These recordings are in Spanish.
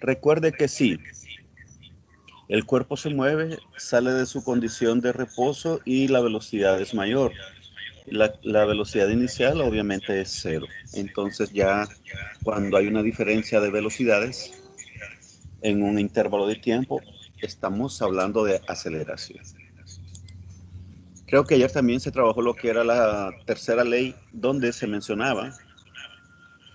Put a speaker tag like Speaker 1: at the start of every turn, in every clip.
Speaker 1: Recuerde que sí, el cuerpo se mueve, sale de su condición de reposo y la velocidad es mayor. La velocidad inicial obviamente es cero. Entonces ya cuando hay una diferencia de velocidades en un intervalo de tiempo, estamos hablando de aceleración. Creo que ayer también se trabajó lo que era la tercera ley, donde se mencionaba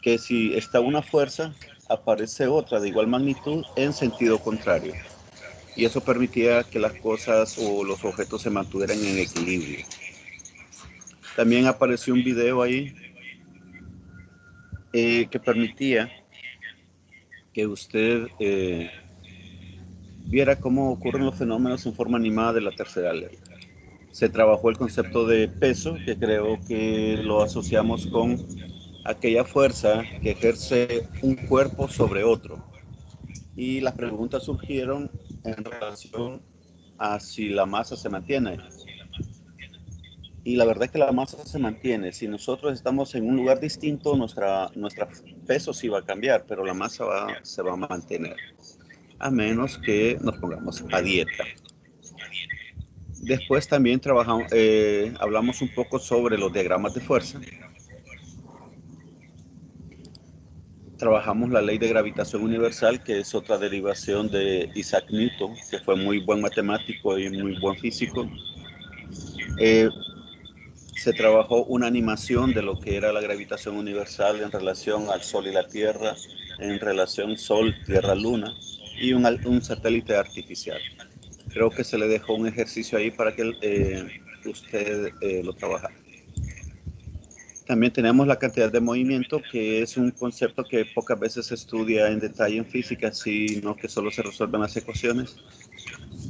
Speaker 1: que si está una fuerza, aparece otra de igual magnitud en sentido contrario. Y eso permitía que las cosas o los objetos se mantuvieran en equilibrio. También apareció un video ahí que permitía que usted viera cómo ocurren los fenómenos en forma animada de la tercera ley. Se trabajó el concepto de peso, que creo que lo asociamos con aquella fuerza que ejerce un cuerpo sobre otro. Y las preguntas surgieron en relación a si la masa se mantiene. Y la verdad es que la masa se mantiene. Si nosotros estamos en un lugar distinto, nuestra peso sí va a cambiar, pero la masa se va a mantener, a menos que nos pongamos a dieta. Después también hablamos un poco sobre los diagramas de fuerza. Trabajamos la ley de gravitación universal, que es otra derivación de Isaac Newton, que fue muy buen matemático y muy buen físico. Eh, Se trabajó una animación de lo que era la gravitación universal en relación al Sol y la Tierra, en relación Sol, Tierra, Luna, y un satélite artificial. Creo que se le dejó un ejercicio ahí para que usted lo trabajara. También tenemos la cantidad de movimiento, que es un concepto que pocas veces se estudia en detalle en física, sino que solo se resuelven las ecuaciones,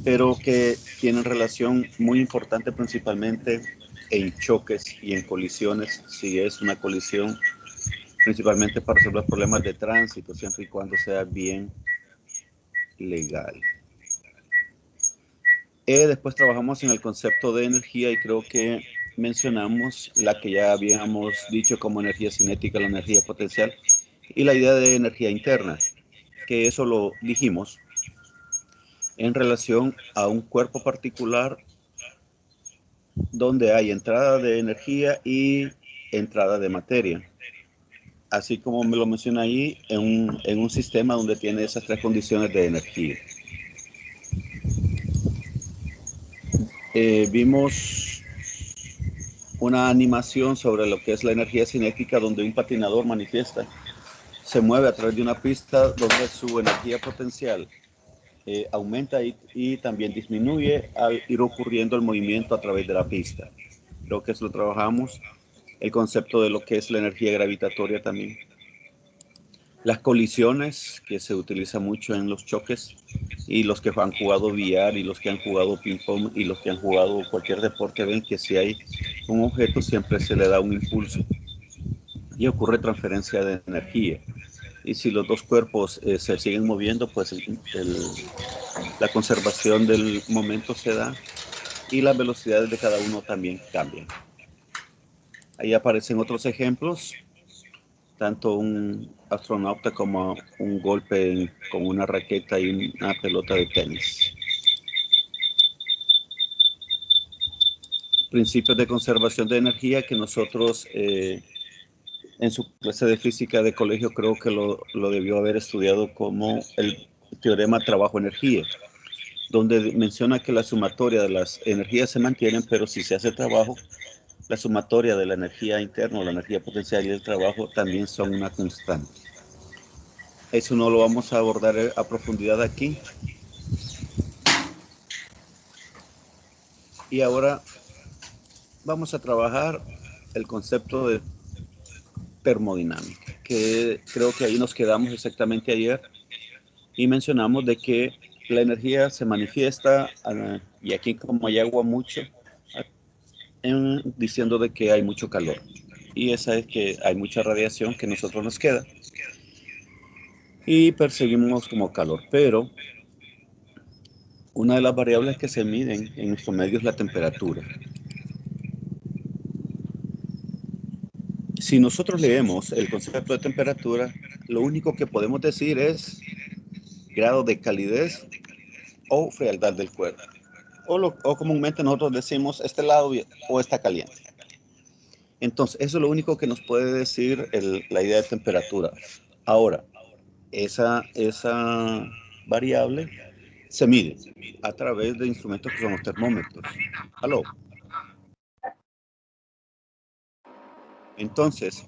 Speaker 1: pero que tienen relación muy importante principalmente en choques y en colisiones, si es una colisión, principalmente para resolver problemas de tránsito, siempre y cuando sea bien legal. Después trabajamos en el concepto de energía y creo que mencionamos la que ya habíamos dicho como energía cinética, la energía potencial y la idea de energía interna, que eso lo dijimos en relación a un cuerpo particular donde hay entrada de energía y entrada de materia. Así como me lo menciona ahí, en un sistema donde tiene esas tres condiciones de energía. Vimos una animación sobre lo que es la energía cinética, donde un patinador manifiesta, se mueve a través de una pista donde su energía potencial aumenta y también disminuye al ir ocurriendo el movimiento a través de la pista. Creo que eso lo trabajamos, el concepto de lo que es la energía gravitatoria también. Las colisiones, que se utiliza mucho en los choques, y los que han jugado billar y los que han jugado ping pong y los que han jugado cualquier deporte ven que si hay un objeto siempre se le da un impulso y ocurre transferencia de energía. Y si los dos cuerpos se siguen moviendo, pues la conservación del momento se da y las velocidades de cada uno también cambian. Ahí aparecen otros ejemplos, tanto un astronauta como un golpe con una raqueta y una pelota de tenis. Principios de conservación de energía que nosotros en su clase de física de colegio creo que lo debió haber estudiado como el teorema trabajo-energía, donde menciona que la sumatoria de las energías se mantienen, pero si se hace trabajo, la sumatoria de la energía interna, la energía potencial y el trabajo también son una constante. Eso no lo vamos a abordar a profundidad aquí. Y ahora vamos a trabajar el concepto de termodinámica, que creo que ahí nos quedamos exactamente ayer y mencionamos de que la energía se manifiesta, y aquí como hay agua mucho, diciendo de que hay mucho calor. Y esa es que hay mucha radiación que nosotros nos queda y percibimos como calor. Pero una de las variables que se miden en nuestro medio es la temperatura. Si nosotros leemos el concepto de temperatura, lo único que podemos decir es grado de calidez o frialdad del cuerpo. O comúnmente nosotros decimos, este lado o está caliente. Entonces, eso es lo único que nos puede decir la idea de temperatura. Ahora, esa variable se mide a través de instrumentos que son los termómetros. ¿Aló? Entonces,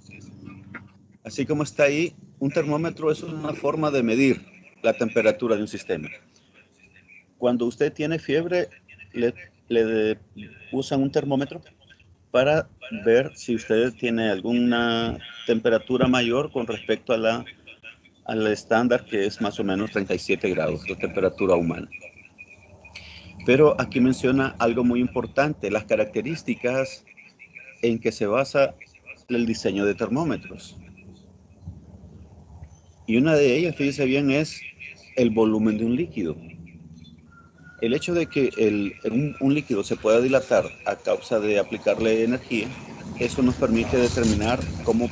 Speaker 1: así como está ahí, un termómetro es una forma de medir la temperatura de un sistema. Cuando usted tiene fiebre, le usan un termómetro para ver si usted tiene alguna temperatura mayor con respecto al estándar, que es más o menos 37 grados, la temperatura humana. Pero aquí menciona algo muy importante, las características en que se basa el diseño de termómetros. Y una de ellas, fíjese bien, es el volumen de un líquido. El hecho de que un líquido se pueda dilatar a causa de aplicarle energía, eso nos permite determinar cómo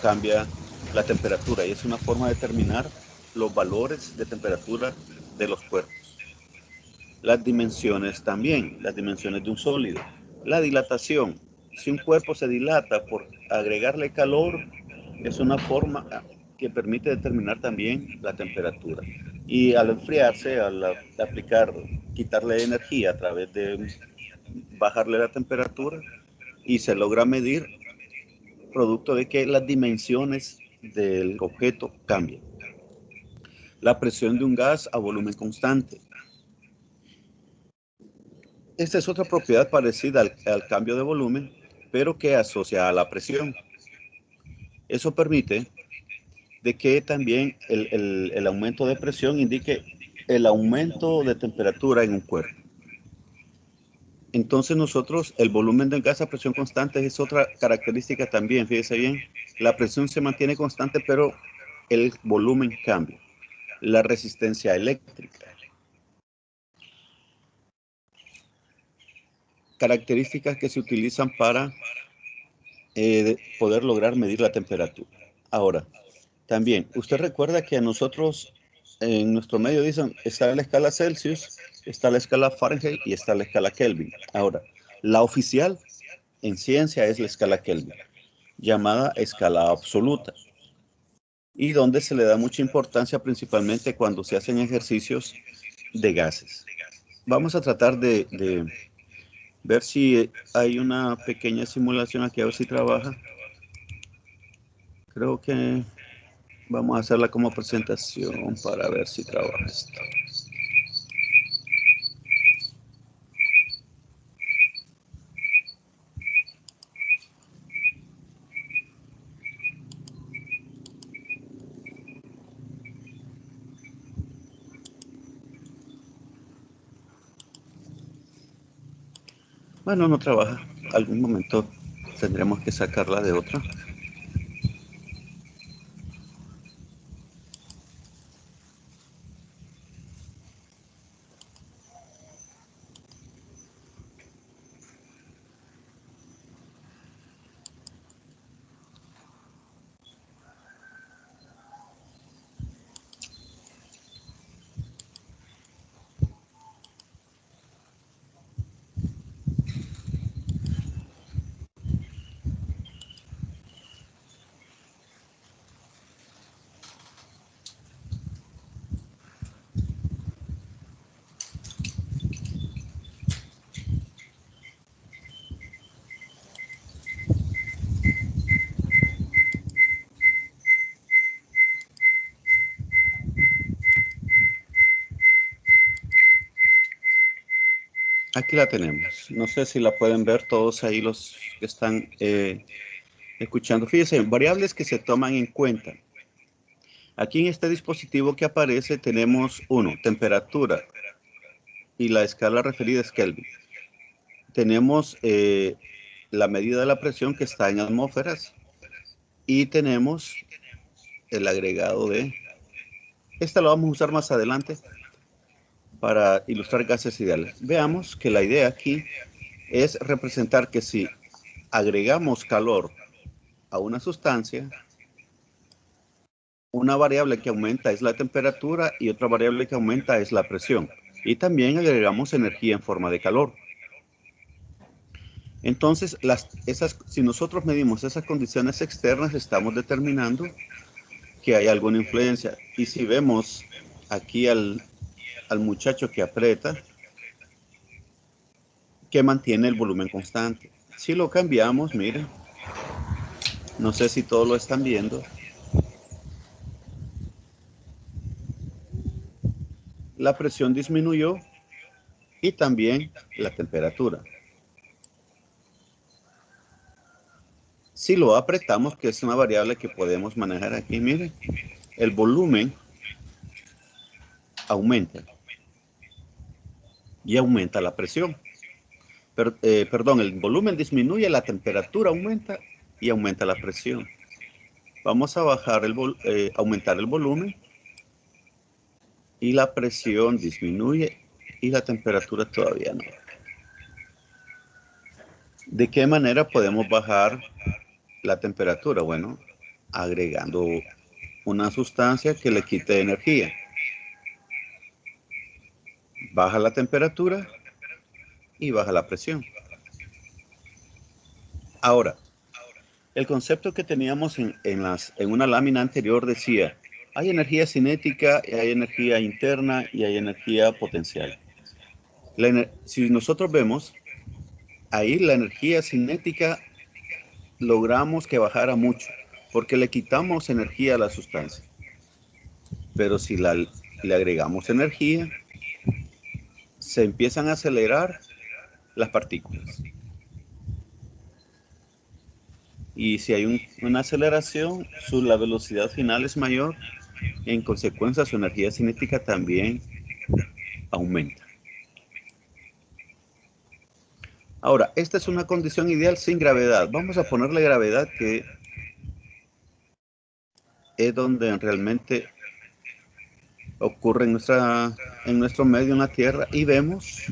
Speaker 1: cambia la temperatura, y es una forma de determinar los valores de temperatura de los cuerpos. Las dimensiones también, las dimensiones de un sólido. La dilatación. Si un cuerpo se dilata por agregarle calor, es una forma que permite determinar también la temperatura. Y al enfriarse, al quitarle energía a través de bajarle la temperatura, y se logra medir producto de que las dimensiones del objeto cambian. La presión de un gas a volumen constante. Esta es otra propiedad parecida al cambio de volumen, pero que asocia a la presión. Eso permite de que también el aumento de presión indique el aumento de temperatura en un cuerpo. Entonces nosotros, el volumen del gas a presión constante es otra característica también, fíjese bien. La presión se mantiene constante, pero el volumen cambia. La resistencia eléctrica. Características que se utilizan para poder lograr medir la temperatura. Ahora, también, usted recuerda que a nosotros en nuestro medio dicen, está la escala Celsius, está la escala Fahrenheit y está la escala Kelvin. Ahora, la oficial en ciencia es la escala Kelvin, llamada escala absoluta, y donde se le da mucha importancia principalmente cuando se hacen ejercicios de gases. Vamos a tratar de ver si hay una pequeña simulación aquí, a ver si trabaja. Creo que vamos a hacerla como presentación para ver si trabaja esto. Bueno, no trabaja. Algún momento tendremos que sacarla de otra. Aquí la tenemos. No sé si la pueden ver todos ahí los que están escuchando. Fíjense, variables que se toman en cuenta. Aquí en este dispositivo que aparece tenemos temperatura, y la escala referida es Kelvin. Tenemos la medida de la presión que está en atmósferas, y tenemos el agregado de... Esta lo vamos a usar más adelante para ilustrar gases ideales. Veamos que la idea aquí es representar que si agregamos calor a una sustancia, una variable que aumenta es la temperatura y otra variable que aumenta es la presión. Y también agregamos energía en forma de calor. Entonces, si nosotros medimos esas condiciones externas, estamos determinando que hay alguna influencia. Y si vemos aquí al muchacho que aprieta, que mantiene el volumen constante. Si lo cambiamos, miren, no sé si todos lo están viendo, la presión disminuyó y también la temperatura. Si lo apretamos, que es una variable que podemos manejar aquí, miren, el volumen aumenta y aumenta la presión. Perdón, el volumen disminuye, la temperatura aumenta y aumenta la presión. Vamos a aumentar el volumen y la presión disminuye y la temperatura todavía no. ¿De qué manera podemos bajar la temperatura? Bueno, agregando una sustancia que le quite energía. Baja la temperatura y baja la presión. Ahora, el concepto que teníamos en una lámina anterior decía, hay energía cinética, hay energía interna y hay energía potencial. Si nosotros vemos, ahí la energía cinética logramos que bajara mucho, porque le quitamos energía a la sustancia. Pero si le agregamos energía, se empiezan a acelerar las partículas. Y si hay una aceleración, la velocidad final es mayor y en consecuencia su energía cinética también aumenta. Ahora, esta es una condición ideal sin gravedad. Vamos a ponerle gravedad, que es donde realmente ocurre en nuestro medio, en la Tierra, y vemos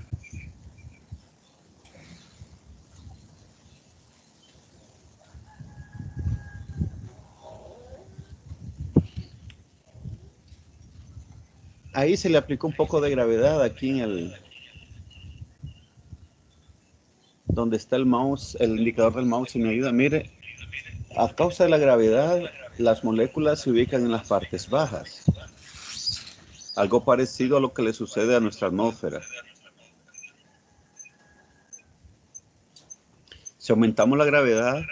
Speaker 1: ahí se le aplicó un poco de gravedad aquí donde está el mouse, el indicador del mouse, si me ayuda. Mire, a causa de la gravedad, las moléculas se ubican en las partes bajas. Algo parecido a lo que le sucede a nuestra atmósfera. Si aumentamos la gravedad,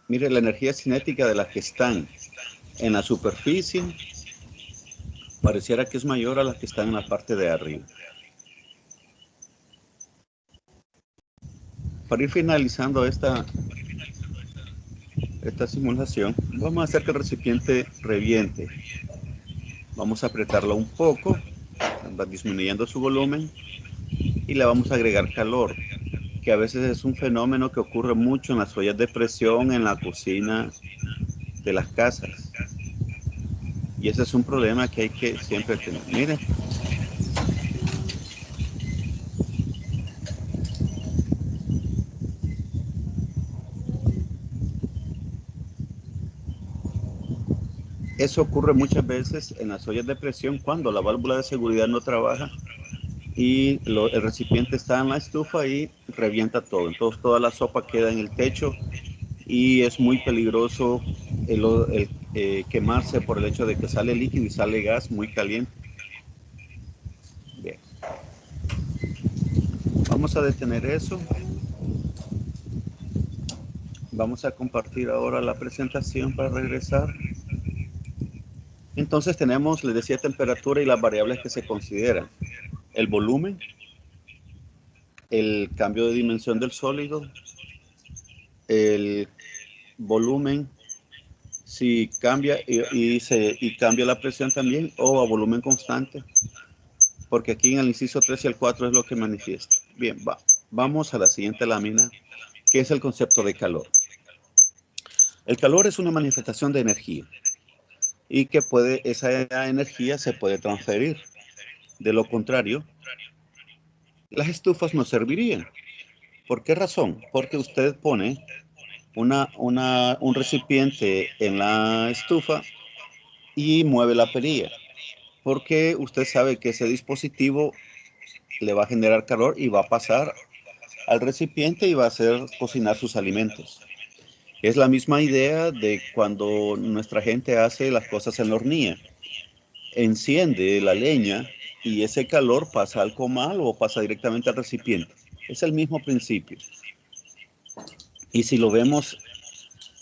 Speaker 1: mire, la energía cinética de las que están en la superficie pareciera que es mayor a las que están en la parte de arriba. Para ir finalizando esta simulación, vamos a hacer que el recipiente reviente. Vamos a apretarlo un poco, va disminuyendo su volumen y le vamos a agregar calor, que a veces es un fenómeno que ocurre mucho en las ollas de presión en la cocina de las casas. Y ese es un problema que hay que siempre tener. Miren. Eso ocurre muchas veces en las ollas de presión cuando la válvula de seguridad no trabaja y el recipiente está en la estufa y revienta todo. Entonces toda la sopa queda en el techo y es muy peligroso el quemarse por el hecho de que sale líquido y sale gas muy caliente. Bien. Vamos a detener eso. Vamos a compartir ahora la presentación para regresar. Entonces tenemos, les decía, temperatura y las variables que se consideran. El volumen, el cambio de dimensión del sólido, el volumen, si cambia y cambia la presión también, o a volumen constante, porque aquí en el inciso 3 y el 4 es lo que manifiesta. Bien, vamos a la siguiente lámina, que es el concepto de calor. El calor es una manifestación de energía y que esa energía se puede transferir. De lo contrario, las estufas no servirían. ¿Por qué razón? Porque usted pone un recipiente en la estufa y mueve la perilla, porque usted sabe que ese dispositivo le va a generar calor y va a pasar al recipiente y va a hacer cocinar sus alimentos. Es la misma idea de cuando nuestra gente hace las cosas en la hornilla. Enciende la leña y ese calor pasa al comal o pasa directamente al recipiente. Es el mismo principio. Y si lo vemos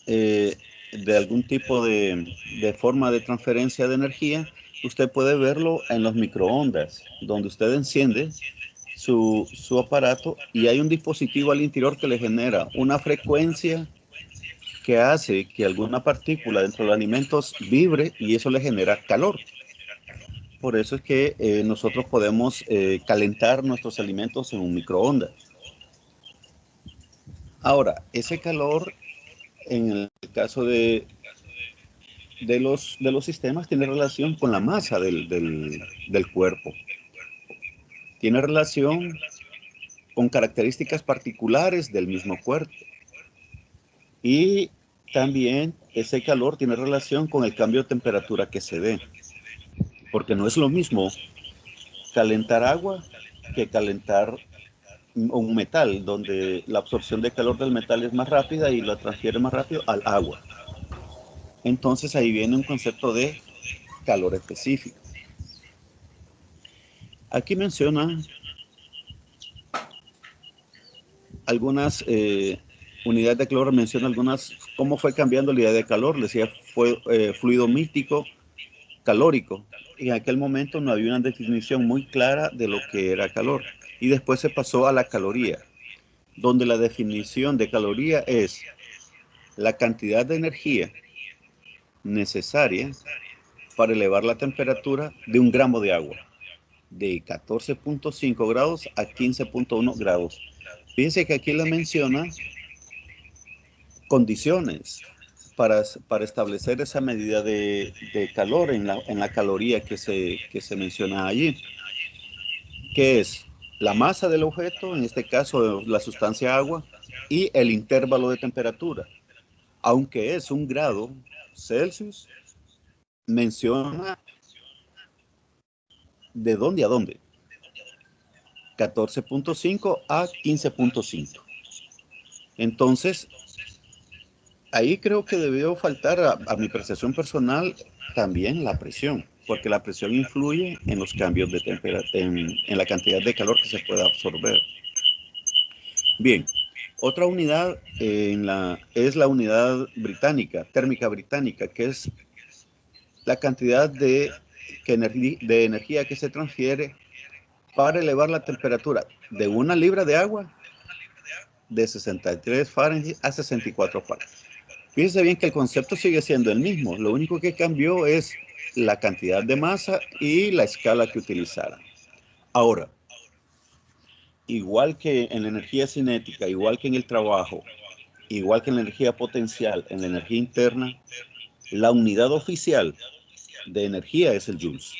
Speaker 1: de algún tipo de forma de transferencia de energía, usted puede verlo en los microondas, donde usted enciende su aparato y hay un dispositivo al interior que le genera una frecuencia que hace que alguna partícula dentro de los alimentos vibre y eso le genera calor. Por eso es que nosotros podemos calentar nuestros alimentos en un microondas. Ahora, ese calor, en el caso de los sistemas, tiene relación con la masa del cuerpo. Tiene relación con características particulares del mismo cuerpo. Y también ese calor tiene relación con el cambio de temperatura que se dé. Porque no es lo mismo calentar agua que calentar un metal, donde la absorción de calor del metal es más rápida y lo transfiere más rápido al agua. Entonces ahí viene un concepto de calor específico. Aquí menciona algunas unidades de calor, menciona algunas, cómo fue cambiando la idea de calor. Le decía, fue fluido místico, calórico. Y en aquel momento no había una definición muy clara de lo que era calor. Y después se pasó a la caloría, donde la definición de caloría es la cantidad de energía necesaria para elevar la temperatura de un gramo de agua, de 14.5 grados a 15.1 grados. Fíjense que aquí le menciona condiciones para establecer esa medida de calor en la caloría que se menciona allí, que es la masa del objeto, en este caso la sustancia agua, y el intervalo de temperatura. Aunque es 1 grado Celsius, menciona de dónde a dónde. 14.5 a 15.5. Entonces, ahí creo que debió faltar a mi percepción personal también la presión, porque la presión influye en los cambios de temperatura, en la cantidad de calor que se puede absorber. Bien, otra unidad es la unidad británica, térmica británica, que es la cantidad de energía que se transfiere para elevar la temperatura de 1 libra de agua de 63 Fahrenheit a 64 Fahrenheit. Fíjense bien que el concepto sigue siendo el mismo, lo único que cambió es la cantidad de masa y la escala que utilizaran. Ahora, igual que en la energía cinética, igual que en el trabajo, igual que en la energía potencial, en la energía interna, la unidad oficial de energía es el joules.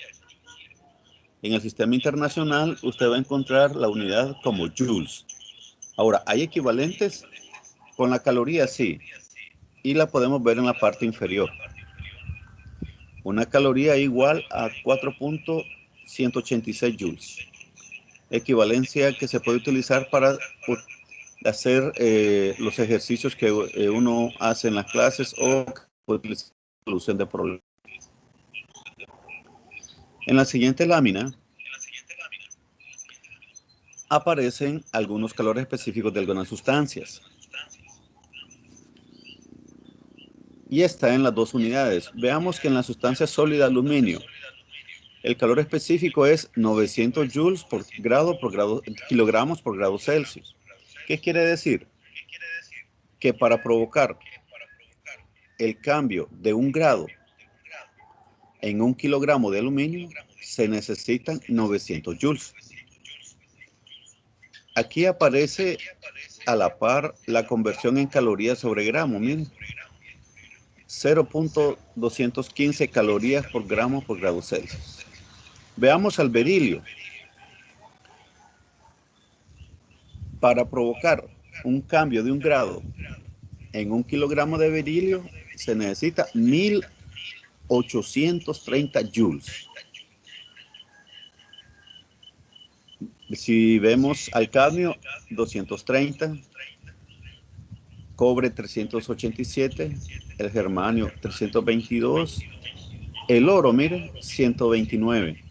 Speaker 1: En el sistema internacional usted va a encontrar la unidad como joules. Ahora, ¿hay equivalentes? Con la caloría sí, y la podemos ver en la parte inferior. Una caloría igual a 4.186 joules. Equivalencia que se puede utilizar para hacer los ejercicios que uno hace en las clases o puede utilizar la solución de problemas. En la siguiente lámina aparecen algunos calores específicos de algunas sustancias. Y está en las dos unidades. Veamos que en la sustancia sólida aluminio, el calor específico es 900 joules por kilogramos por grado Celsius. ¿Qué quiere decir? Que para provocar el cambio de 1 grado en 1 kilogramo de aluminio se necesitan 900 joules. Aquí aparece a la par la conversión en calorías sobre gramo. Miren, 0.215 calorías por gramo por grado Celsius. Veamos al berilio. Para provocar un cambio de 1 grado en 1 kilogramo de berilio se necesita 1830 joules. Si vemos al cadmio, 230, cobre 387, el germanio 322, el oro, miren, 129.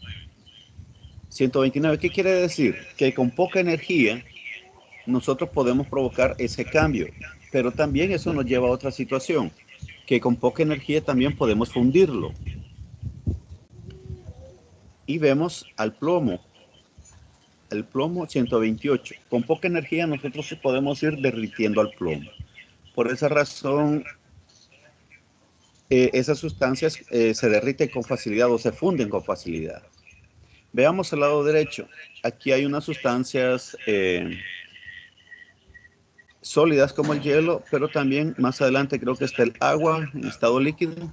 Speaker 1: 129, ¿qué quiere decir? Que con poca energía nosotros podemos provocar ese cambio, pero también eso nos lleva a otra situación, que con poca energía también podemos fundirlo. Y vemos al plomo, el plomo 128. Con poca energía nosotros podemos ir derritiendo al plomo. Por esa razón, esas sustancias se derriten con facilidad o se funden con facilidad. Veamos al lado derecho. Aquí hay unas sustancias sólidas como el hielo, pero también más adelante creo que está el agua en estado líquido.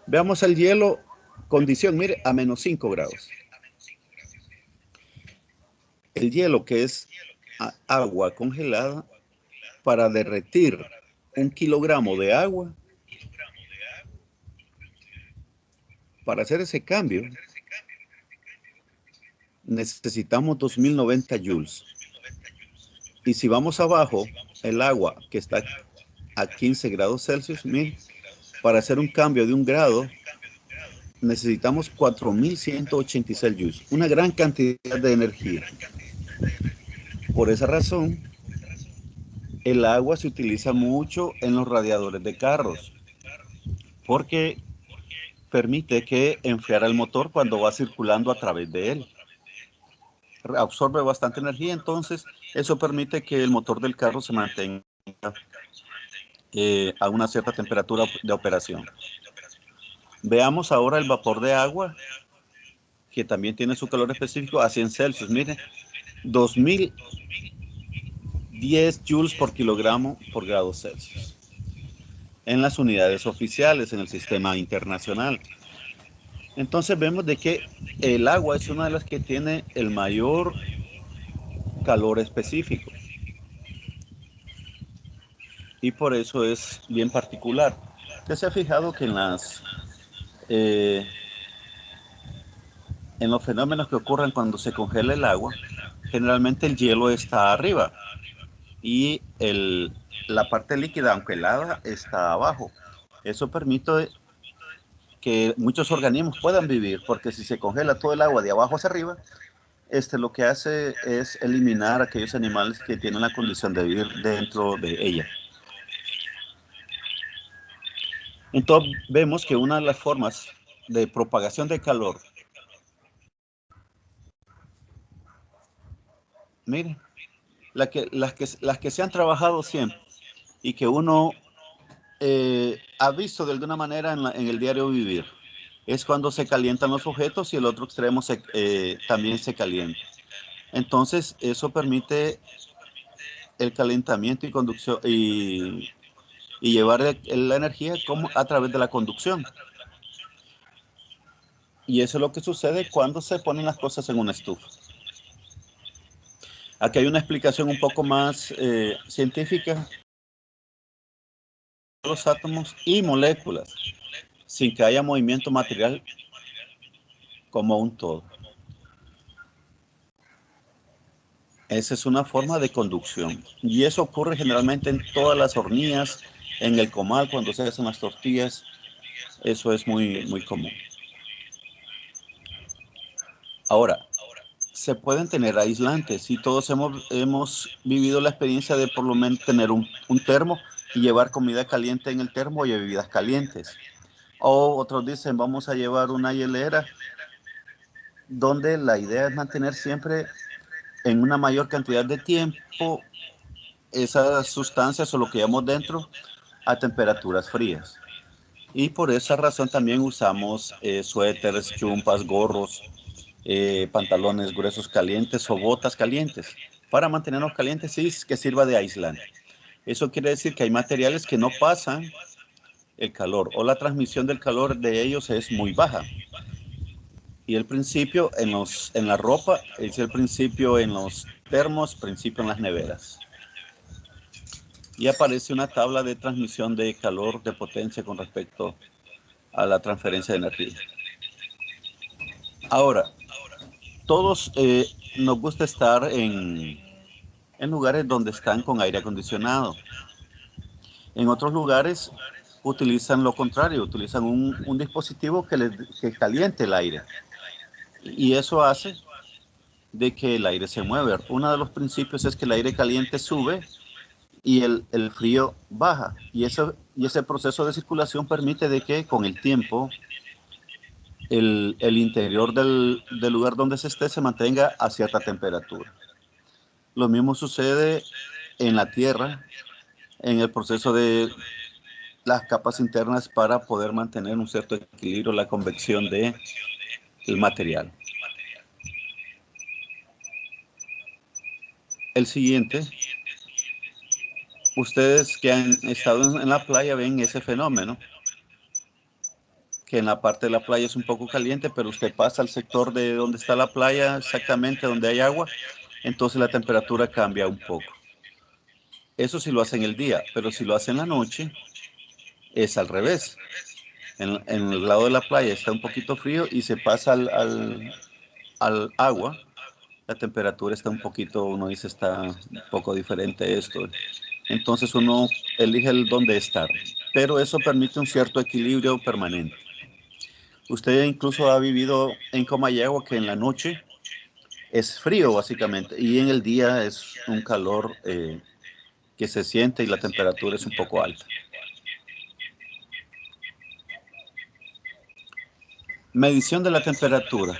Speaker 1: Veamos el hielo, condición, mire, a -5 grados. El hielo, que es agua congelada, para derretir 1 kilogramo de agua, para hacer ese cambio, necesitamos 2090 joules. Y si vamos abajo, el agua que está a 15 grados Celsius, miren, para hacer un cambio de 1 grado, necesitamos 4186 joules, una gran cantidad de energía. Por esa razón, el agua se utiliza mucho en los radiadores de carros, porque permite que enfriara el motor cuando va circulando a través de él. Absorbe bastante energía, entonces eso permite que el motor del carro se mantenga a una cierta temperatura de operación. Veamos ahora el vapor de agua, que también tiene su calor específico a 100 Celsius. Miren, 2010 joules por kilogramo por grado Celsius. En las unidades oficiales, en el sistema internacional. Entonces vemos de que el agua es una de las que tiene el mayor calor específico. Y por eso es bien particular. ¿Usted se ha fijado que en los fenómenos que ocurren cuando se congela el agua, generalmente el hielo está arriba y la parte líquida, aunque helada, está abajo? Eso permite que muchos organismos puedan vivir, porque si se congela todo el agua de abajo hacia arriba, lo que hace es eliminar a aquellos animales que tienen la condición de vivir dentro de ella. Entonces vemos que una de las formas de propagación de calor, miren, las que se han trabajado siempre y que uno ha visto de alguna manera en el diario vivir, es cuando se calientan los objetos y el otro extremo también se calienta. Entonces eso permite el calentamiento y conducción y llevar la energía como a través de la conducción. Y eso es lo que sucede cuando se ponen las cosas en una estufa. Aquí hay una explicación un poco más científica. Los átomos y moléculas, sin que haya movimiento material como un todo. Esa es una forma de conducción. Y eso ocurre generalmente en todas las hornillas, en el comal, cuando se hacen las tortillas. Eso es muy, muy común. Ahora, se pueden tener aislantes y todos hemos vivido la experiencia de por lo menos tener un termo y llevar comida caliente en el termo y bebidas calientes. O otros dicen, vamos a llevar una hielera, donde la idea es mantener siempre en una mayor cantidad de tiempo esas sustancias o lo que llevamos dentro a temperaturas frías. Y por esa razón también usamos suéteres, chumpas, gorros, pantalones gruesos calientes o botas calientes para mantenernos calientes y que sirva de aislante. Eso quiere decir que hay materiales que no pasan el calor, o la transmisión del calor de ellos es muy baja. Y el principio en la ropa es el principio en los termos, principio en las neveras. Y aparece una tabla de transmisión de calor, de potencia con respecto a la transferencia de energía. Ahora, todos nos gusta estar en lugares donde están con aire acondicionado. En otros lugares utilizan lo contrario, utilizan un dispositivo que caliente el aire. Y eso hace de que el aire se mueve. Uno de los principios es que el aire caliente sube y el frío baja. Y ese proceso de circulación permite de que con el tiempo el interior del lugar donde se esté se mantenga a cierta temperatura. Lo mismo sucede en la Tierra, en el proceso de las capas internas para poder mantener un cierto equilibrio, la convección del material. El siguiente, ustedes que han estado en la playa ven ese fenómeno, que en la parte de la playa es un poco caliente, pero usted pasa al sector de donde está la playa, exactamente donde hay agua, entonces la temperatura cambia un poco. Eso sí lo hace en el día, pero si lo hace en la noche, es al revés. En el lado de la playa está un poquito frío y se pasa al agua, la temperatura está un poquito, uno dice está un poco diferente esto. Entonces uno elige el dónde estar, pero eso permite un cierto equilibrio permanente. Usted incluso ha vivido en Comayagua, que en la noche es frío básicamente y en el día es un calor que se siente y la temperatura es un poco alta. Medición de la temperatura.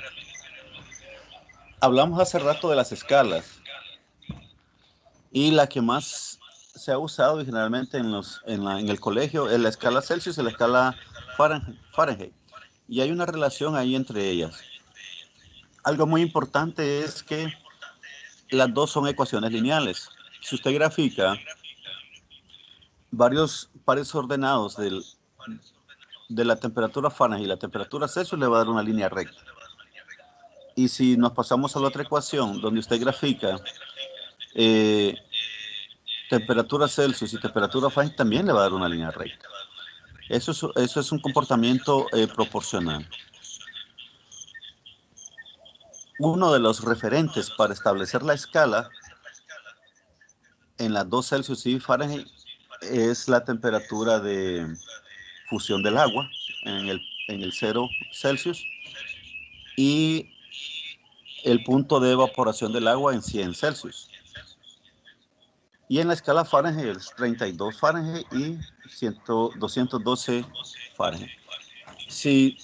Speaker 1: Hablamos hace rato de las escalas y la que más se ha usado generalmente en el colegio es la escala Celsius y la escala Fahrenheit. Y hay una relación ahí entre ellas. Algo muy importante es que las dos son ecuaciones lineales. Si usted grafica varios pares ordenados de la temperatura Fahrenheit y la temperatura Celsius, le va a dar una línea recta. Y si nos pasamos a la otra ecuación, donde usted grafica temperatura Celsius y temperatura Fahrenheit, también le va a dar una línea recta. Eso es un comportamiento proporcional. Uno de los referentes para establecer la escala en las 2 Celsius y Fahrenheit es la temperatura de fusión del agua en el 0 Celsius y el punto de evaporación del agua en 100 Celsius. Y en la escala Fahrenheit es 32 Fahrenheit y 212 Fahrenheit. Si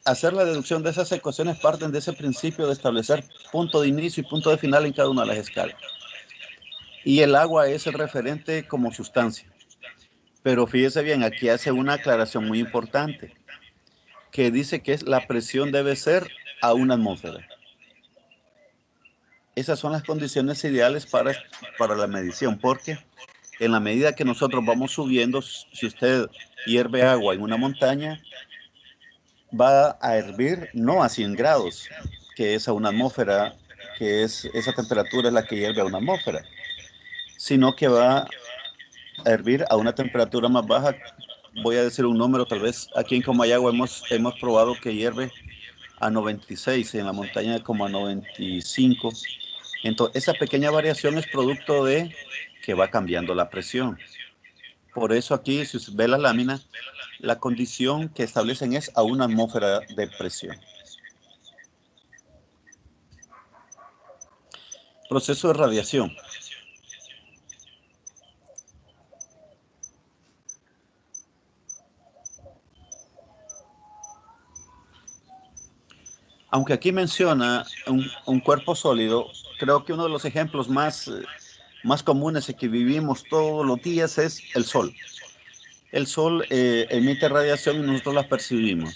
Speaker 1: hacer la deducción de esas ecuaciones parten de ese principio de establecer punto de inicio y punto de final en cada una de las escalas. Y el agua es el referente como sustancia. Pero fíjese bien, aquí hace una aclaración muy importante, que dice que la presión debe ser a una atmósfera. Esas son las condiciones ideales para la medición, porque en la medida que nosotros vamos subiendo, si usted hierve agua en una montaña, va a hervir no a 100 grados, que es a una atmósfera, esa temperatura es la que hierve a una atmósfera, sino que va a hervir a una temperatura más baja. Voy a decir un número, tal vez aquí en Comayagua hemos probado que hierve a 96, en la montaña como a 95. Entonces, esa pequeña variación es producto de que va cambiando la presión. Por eso aquí, si usted ve la lámina, la condición que establecen es a una atmósfera de presión. Proceso de radiación. Aunque aquí menciona un cuerpo sólido, creo que uno de los ejemplos más comunes y que vivimos todos los días es el Sol. El Sol emite radiación y nosotros la percibimos.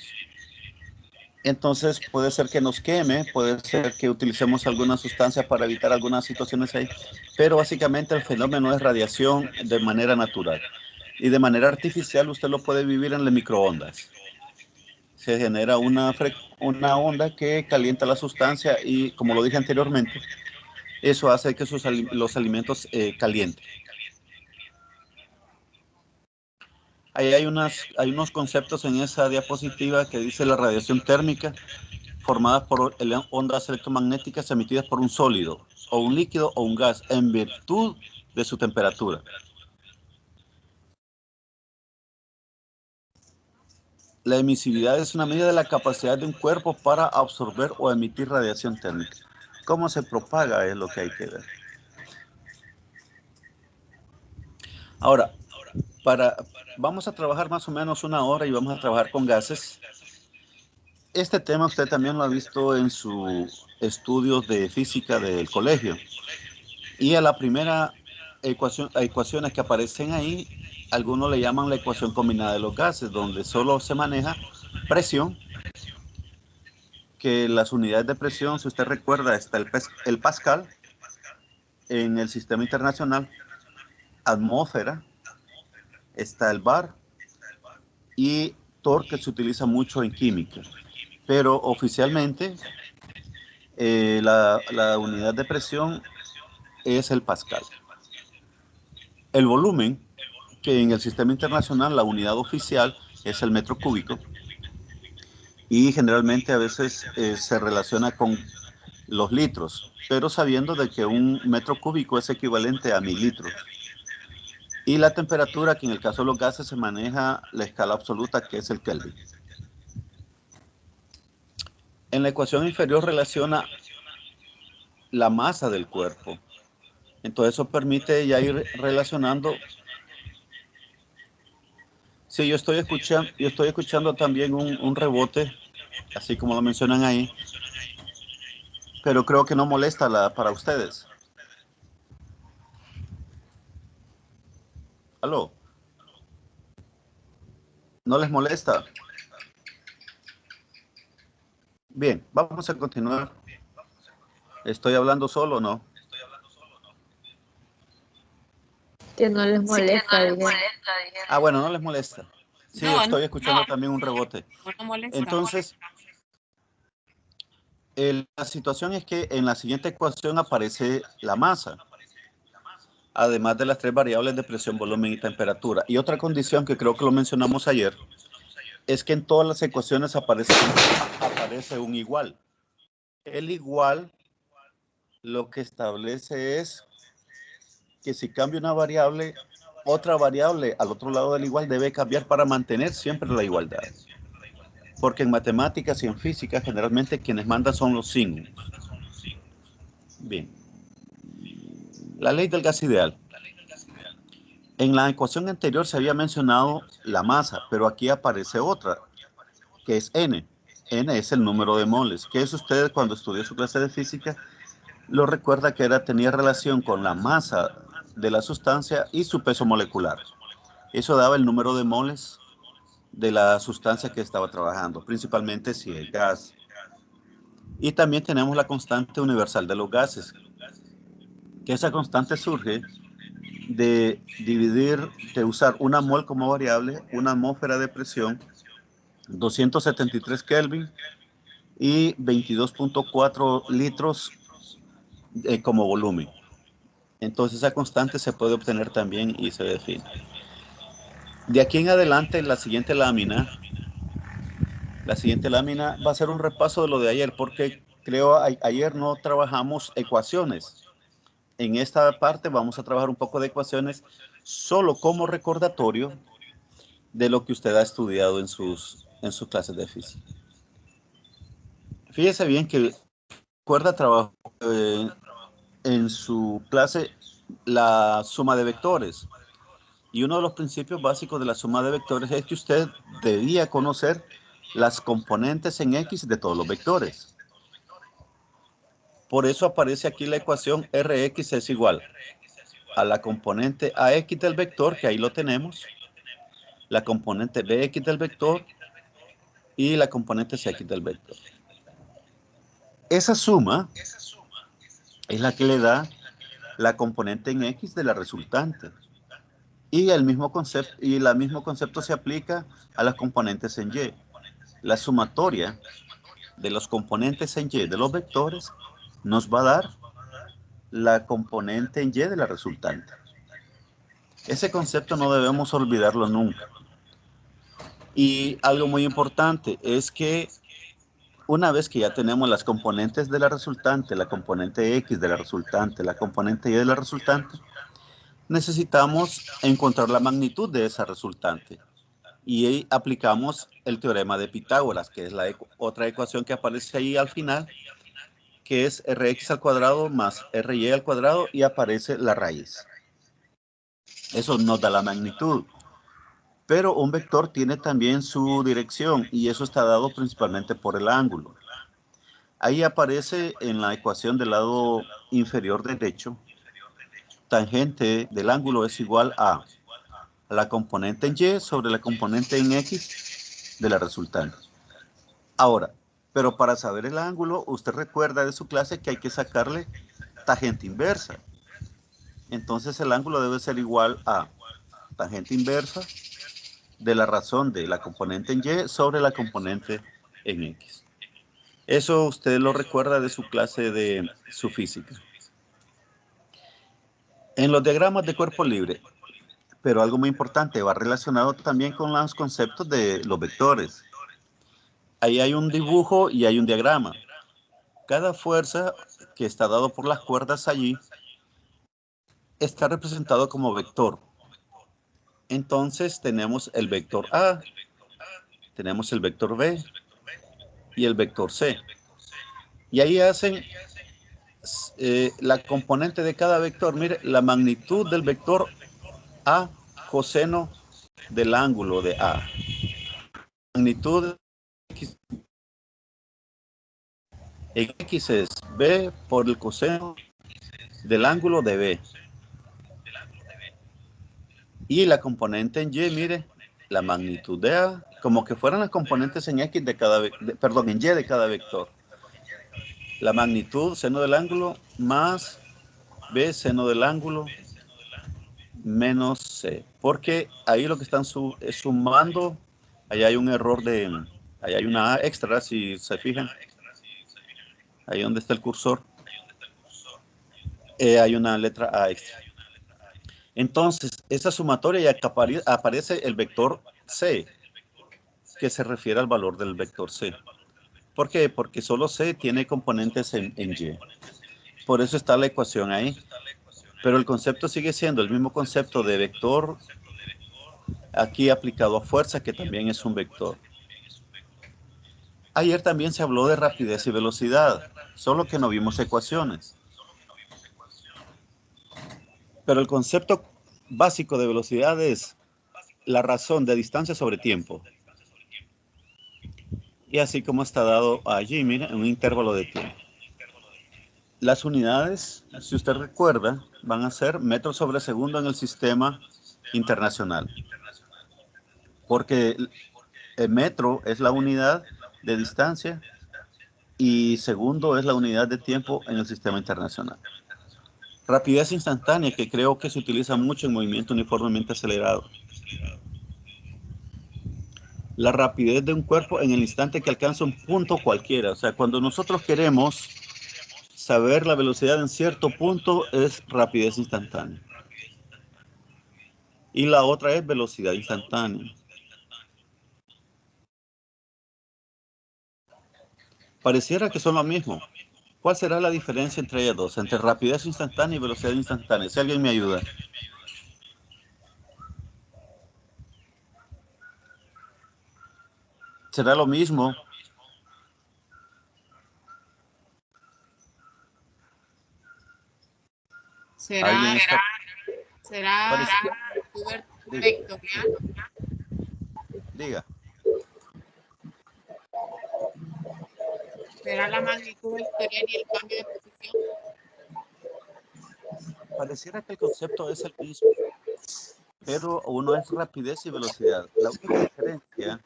Speaker 1: Entonces puede ser que nos queme, puede ser que utilicemos alguna sustancia para evitar algunas situaciones ahí, pero básicamente el fenómeno es radiación de manera natural. Y de manera artificial usted lo puede vivir en las microondas. Se genera una onda que calienta la sustancia y, como lo dije anteriormente, eso hace que los alimentos calienten. Ahí hay unos conceptos en esa diapositiva que dice la radiación térmica formada por ondas electromagnéticas emitidas por un sólido, o un líquido o un gas, en virtud de su temperatura. La emisividad es una medida de la capacidad de un cuerpo para absorber o emitir radiación térmica. ¿Cómo se propaga? Es lo que hay que ver. Ahora, vamos a trabajar más o menos 1 hora y vamos a trabajar con gases. Este tema usted también lo ha visto en sus estudios de física del colegio. Y a la primera ecuaciones que aparecen ahí, algunos le llaman la ecuación combinada de los gases, donde solo se maneja presión, que las unidades de presión, si usted recuerda, está el Pascal en el sistema internacional, atmósfera, está el bar y torr, que se utiliza mucho en química. Pero oficialmente la unidad de presión es el Pascal. El volumen, que en el sistema internacional la unidad oficial es el metro cúbico, y generalmente a veces se relaciona con los litros, pero sabiendo de que un metro cúbico es equivalente a 1000 litros. Y la temperatura, que en el caso de los gases se maneja la escala absoluta, que es el Kelvin. En la ecuación inferior relaciona la masa del cuerpo. Entonces eso permite ya ir relacionando. Sí, yo estoy escuchando también un rebote, así como lo mencionan ahí, pero creo que no molesta para ustedes. ¿Aló? ¿No les molesta? Bien, vamos a continuar. ¿Estoy hablando solo o no?
Speaker 2: Que no les molesta, dije.
Speaker 1: Ah, bueno, no les molesta. Sí,
Speaker 3: No,
Speaker 1: estoy escuchando también un rebote.
Speaker 3: no molesta.
Speaker 1: Entonces, la situación es que en la siguiente ecuación aparece la masa, además de las 3 variables de presión, volumen y temperatura. Y otra condición que creo que lo mencionamos ayer, es que en todas las ecuaciones aparece un igual. El igual lo que establece es que si cambia una variable, otra variable al otro lado del igual debe cambiar para mantener siempre la igualdad. Porque en matemáticas y en física generalmente quienes mandan son los signos. Bien. La ley del gas ideal. En la ecuación anterior se había mencionado la masa, pero aquí aparece otra, que es N. N es el número de moles, que es usted cuando estudió su clase de física, lo recuerda que tenía relación con la masa de la sustancia y su peso molecular. Eso daba el número de moles de la sustancia que estaba trabajando, principalmente si es gas. Y también tenemos la constante universal de los gases, que esa constante surge de usar una mol como variable, una atmósfera de presión, 273 Kelvin y 22.4 litros como volumen. Entonces esa constante se puede obtener también y se define. De aquí en adelante, la siguiente lámina va a ser un repaso de lo de ayer, porque creo ayer no trabajamos ecuaciones. En esta parte vamos a trabajar un poco de ecuaciones solo como recordatorio de lo que usted ha estudiado en sus clases de física. Fíjese bien que recuerda trabajo en su clase la suma de vectores. Y uno de los principios básicos de la suma de vectores es que usted debía conocer las componentes en X de todos los vectores. Por eso aparece aquí la ecuación Rx es igual a la componente AX del vector, que ahí lo tenemos, la componente Bx del vector y la componente Cx del vector. Esa suma es la que le da la componente en X de la resultante. Y el mismo concepto se aplica a las componentes en Y. La sumatoria de los componentes en Y de los vectores nos va a dar la componente en Y de la resultante. Ese concepto no debemos olvidarlo nunca. Y algo muy importante es que una vez que ya tenemos las componentes de la resultante, la componente X de la resultante, la componente Y de la resultante, necesitamos encontrar la magnitud de esa resultante. Y ahí aplicamos el teorema de Pitágoras, que es la otra ecuación que aparece ahí al final, que es Rx al cuadrado más Ry al cuadrado, y aparece la raíz. Eso nos da la magnitud. Pero un vector tiene también su dirección, y eso está dado principalmente por el ángulo. Ahí aparece en la ecuación del lado inferior derecho, tangente del ángulo es igual a la componente en Y sobre la componente en X de la resultante. Ahora, pero para saber el ángulo, usted recuerda de su clase que hay que sacarle tangente inversa. Entonces el ángulo debe ser igual a tangente inversa de la razón de la componente en Y sobre la componente en X. Eso usted lo recuerda de su clase de su física. En los diagramas de cuerpo libre, pero algo muy importante, va relacionado también con los conceptos de los vectores. Ahí hay un dibujo y hay un diagrama. Cada fuerza que está dado por las cuerdas allí está representado como vector. Entonces tenemos el vector A, tenemos el vector B y el vector C. Y ahí hacen la componente de cada vector. Mire, la magnitud del vector A coseno del ángulo de A. Magnitud en X es B por el coseno del ángulo de B. Y la componente en Y, mire, la magnitud de A, como que fueran las componentes en X de cada, perdón, en Y de cada vector. La magnitud, seno del ángulo, más B, seno del ángulo, menos C. Porque ahí lo que están sumando, ahí hay un error ahí hay una A extra, si se fijan. Ahí donde está el cursor, hay una letra A extra. Entonces, esa sumatoria ya aparece el vector C, que se refiere al valor del vector C. ¿Por qué? Porque solo C tiene componentes en Y. Por eso está la ecuación ahí. Pero el concepto sigue siendo el mismo concepto de vector, aquí aplicado a fuerza, que también es un vector. Ayer también se habló de rapidez y velocidad, solo que no vimos ecuaciones. Pero el concepto básico de velocidad es la razón de distancia sobre tiempo. Y así como está dado allí, mira, en un intervalo de tiempo. Las unidades, si usted recuerda, van a ser metros sobre segundo en el sistema internacional. Porque el metro es la unidad de distancia y segundo es la unidad de tiempo en el sistema internacional. Rapidez instantánea, que creo que se utiliza mucho en movimiento uniformemente acelerado. La rapidez de un cuerpo en el instante que alcanza un punto cualquiera. O sea, cuando nosotros queremos saber la velocidad en cierto punto, es rapidez instantánea. Y la otra es velocidad instantánea. Pareciera que son lo mismo. ¿Cuál será la diferencia entre ellas dos? Entre rapidez instantánea y velocidad instantánea. Si alguien me ayuda. ¿Será lo mismo?
Speaker 3: Será
Speaker 1: Pareciera.
Speaker 3: magnitud
Speaker 1: Diga.
Speaker 3: vectorial.
Speaker 1: Diga.
Speaker 3: Será la magnitud vectorial y el cambio de posición.
Speaker 1: Pareciera que el concepto es el mismo, pero uno es rapidez y velocidad. La única diferencia,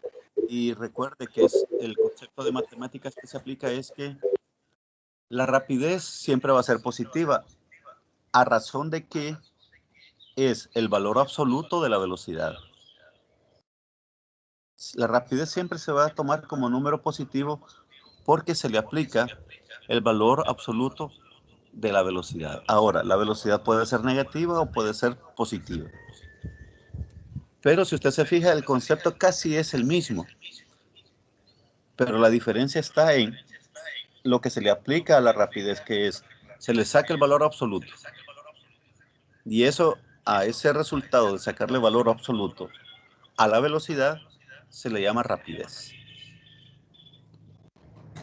Speaker 1: y recuerde que es el concepto de matemáticas que se aplica, es que la rapidez siempre va a ser positiva, a razón de que es el valor absoluto de la velocidad. La rapidez siempre se va a tomar como número positivo porque se le aplica el valor absoluto de la velocidad. Ahora, la velocidad puede ser negativa o puede ser positiva. Pero si usted se fija, el concepto casi es el mismo. Pero la diferencia está en lo que se le aplica a la rapidez, que es, se le saca el valor absoluto. Y eso, a ese resultado de sacarle valor absoluto a la velocidad, se le llama rapidez.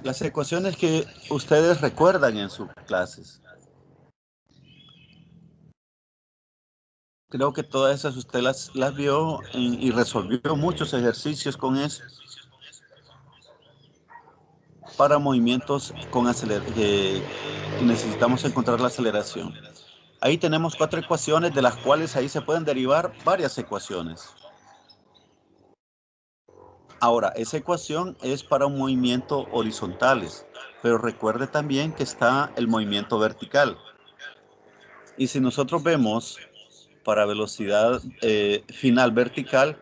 Speaker 1: Las ecuaciones que ustedes recuerdan en sus clases, creo que todas esas usted las vio y resolvió muchos ejercicios con eso para movimientos con que necesitamos encontrar la aceleración. Ahí tenemos 4 ecuaciones, de las cuales ahí se pueden derivar varias ecuaciones. Ahora, esa ecuación es para un movimiento horizontales, pero recuerde también que está el movimiento vertical. Y si nosotros vemos para velocidad final vertical,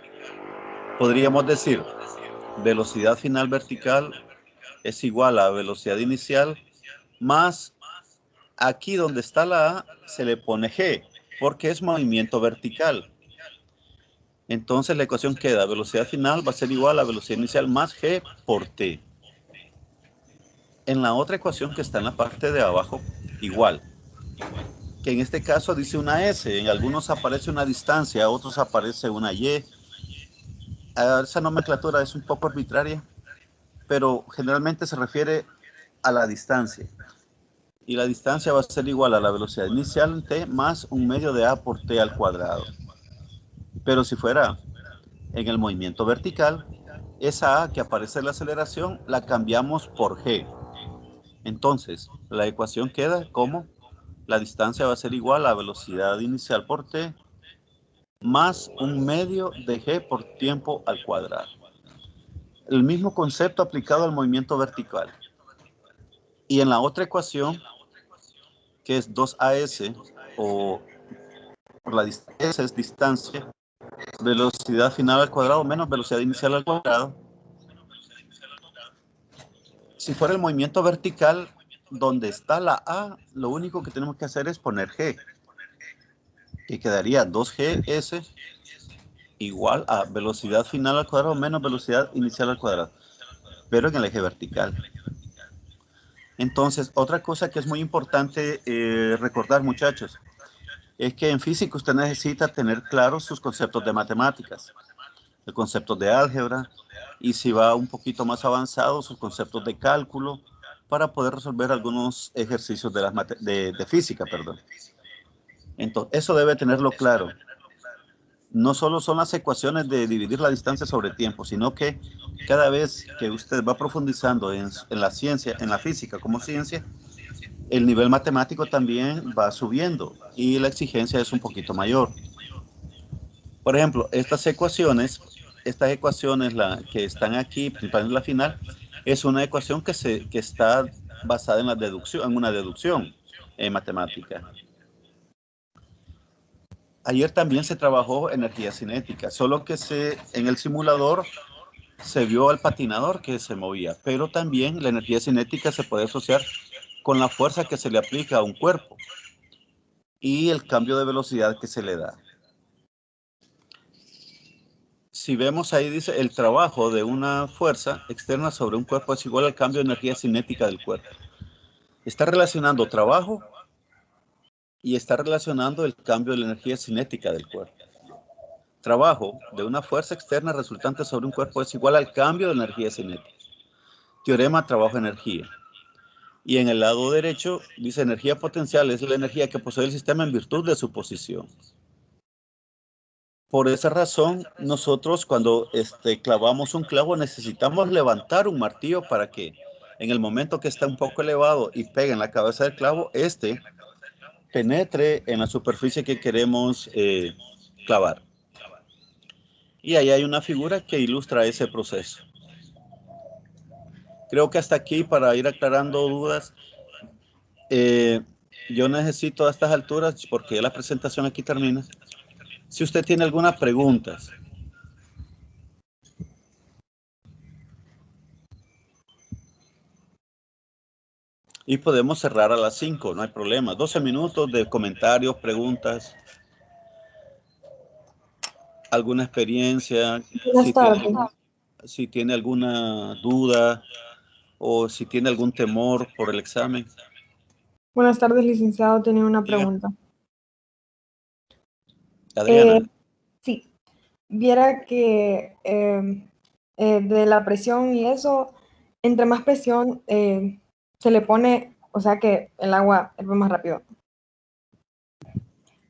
Speaker 1: podríamos decir velocidad final vertical es igual a velocidad inicial más aquí donde está la A se le pone G porque es movimiento vertical. Entonces la ecuación queda, velocidad final va a ser igual a velocidad inicial más G por T. En la otra ecuación que está en la parte de abajo, igual. Que en este caso dice una S, en algunos aparece una distancia, otros aparece una Y. Esa nomenclatura es un poco arbitraria, pero generalmente se refiere a la distancia. Y la distancia va a ser igual a la velocidad inicial en T más un medio de A por T al cuadrado. Pero si fuera en el movimiento vertical, esa A que aparece en la aceleración la cambiamos por G. Entonces, la ecuación queda como la distancia va a ser igual a velocidad inicial por T más un medio de G por tiempo al cuadrado. El mismo concepto aplicado al movimiento vertical. Y en la otra ecuación, que es 2AS, o por la S es distancia, velocidad final al cuadrado menos velocidad inicial al cuadrado. Si fuera el movimiento vertical, donde está la A, lo único que tenemos que hacer es poner G, que quedaría 2GS igual a velocidad final al cuadrado menos velocidad inicial al cuadrado, pero en el eje vertical. Entonces, otra cosa que es muy importante recordar, muchachos, es que en física usted necesita tener claros sus conceptos de matemáticas, el concepto de álgebra, y si va un poquito más avanzado, sus conceptos de cálculo, para poder resolver algunos ejercicios de física, perdón. Entonces, eso debe tenerlo claro. No solo son las ecuaciones de dividir la distancia sobre tiempo, sino que cada vez que usted va profundizando en la ciencia, en la física como ciencia, el nivel matemático también va subiendo y la exigencia es un poquito mayor. Por ejemplo, estas ecuaciones que están aquí, principalmente en la final, es una ecuación que está basada en una deducción en matemática. Ayer también se trabajó energía cinética, solo que en el simulador se vio al patinador que se movía, pero también la energía cinética se puede asociar con la fuerza que se le aplica a un cuerpo y el cambio de velocidad que se le da. Si vemos ahí dice el trabajo de una fuerza externa sobre un cuerpo es igual al cambio de energía cinética del cuerpo. Está relacionando trabajo y está relacionando el cambio de la energía cinética del cuerpo. Trabajo de una fuerza externa resultante sobre un cuerpo es igual al cambio de energía cinética. Teorema trabajo-energía. Y en el lado derecho dice energía potencial es la energía que posee el sistema en virtud de su posición. Por esa razón, nosotros cuando clavamos un clavo necesitamos levantar un martillo para que en el momento que está un poco elevado y pegue en la cabeza del clavo, penetre en la superficie que queremos clavar. Y ahí hay una figura que ilustra ese proceso. Creo que hasta aquí, para ir aclarando dudas, yo necesito a estas alturas, porque la presentación aquí termina, Si usted tiene alguna pregunta. Y podemos cerrar a las 5, no hay problema. 12 minutos de comentarios, preguntas, alguna experiencia,
Speaker 4: Buenas tardes.
Speaker 1: si tiene alguna duda o si tiene algún temor por el examen.
Speaker 4: Buenas tardes, licenciado. Tenía una
Speaker 1: Diga.
Speaker 4: pregunta.
Speaker 1: Adriana.
Speaker 4: Sí, viera que de la presión y eso, entre más presión se le pone, o sea que el agua hierve más rápido.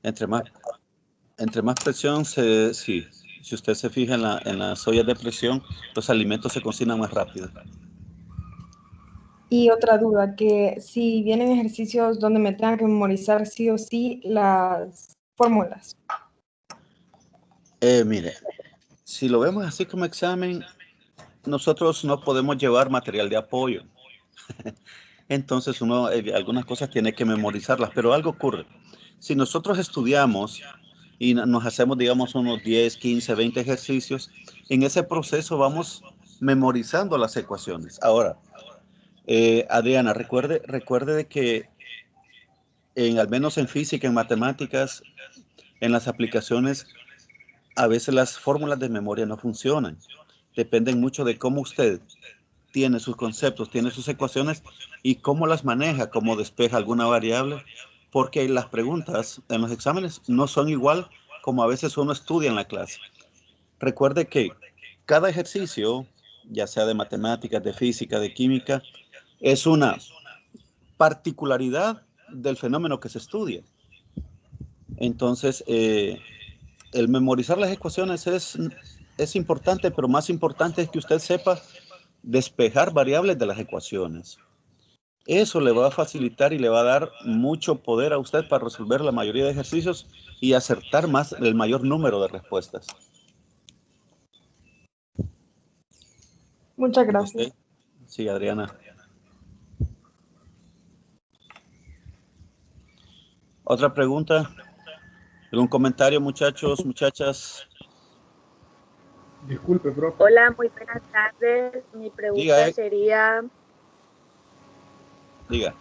Speaker 1: Entre más presión, sí. Si usted se fija en las ollas de presión, los alimentos se cocinan más rápido.
Speaker 4: Y otra duda, que si vienen ejercicios donde me tengan que memorizar sí o sí las fórmulas.
Speaker 1: Mire, si lo vemos así como examen, nosotros no podemos llevar material de apoyo. Entonces uno algunas cosas tiene que memorizarlas, pero algo ocurre. Si nosotros estudiamos y nos hacemos, digamos, unos 10, 15, 20 ejercicios, en ese proceso vamos memorizando las ecuaciones. Ahora, Adriana, recuerde de que al menos en física, en matemáticas, en las aplicaciones, a veces las fórmulas de memoria no funcionan. Dependen mucho de cómo usted tiene sus conceptos, tiene sus ecuaciones y cómo las maneja, cómo despeja alguna variable, porque las preguntas en los exámenes no son igual como a veces uno estudia en la clase. Recuerde que cada ejercicio, ya sea de matemáticas, de física, de química, es una particularidad del fenómeno que se estudia. Entonces, el memorizar las ecuaciones es importante, pero más importante es que usted sepa despejar variables de las ecuaciones. Eso le va a facilitar y le va a dar mucho poder a usted para resolver la mayoría de ejercicios y acertar más el mayor número de respuestas.
Speaker 4: Muchas gracias.
Speaker 1: ¿Okay? Sí, Adriana. ¿Otra pregunta? ¿Algún comentario, muchachos, muchachas?
Speaker 5: Disculpe, profe.
Speaker 2: Hola, muy buenas tardes. Mi pregunta
Speaker 1: Diga.
Speaker 2: sería,
Speaker 1: Diga.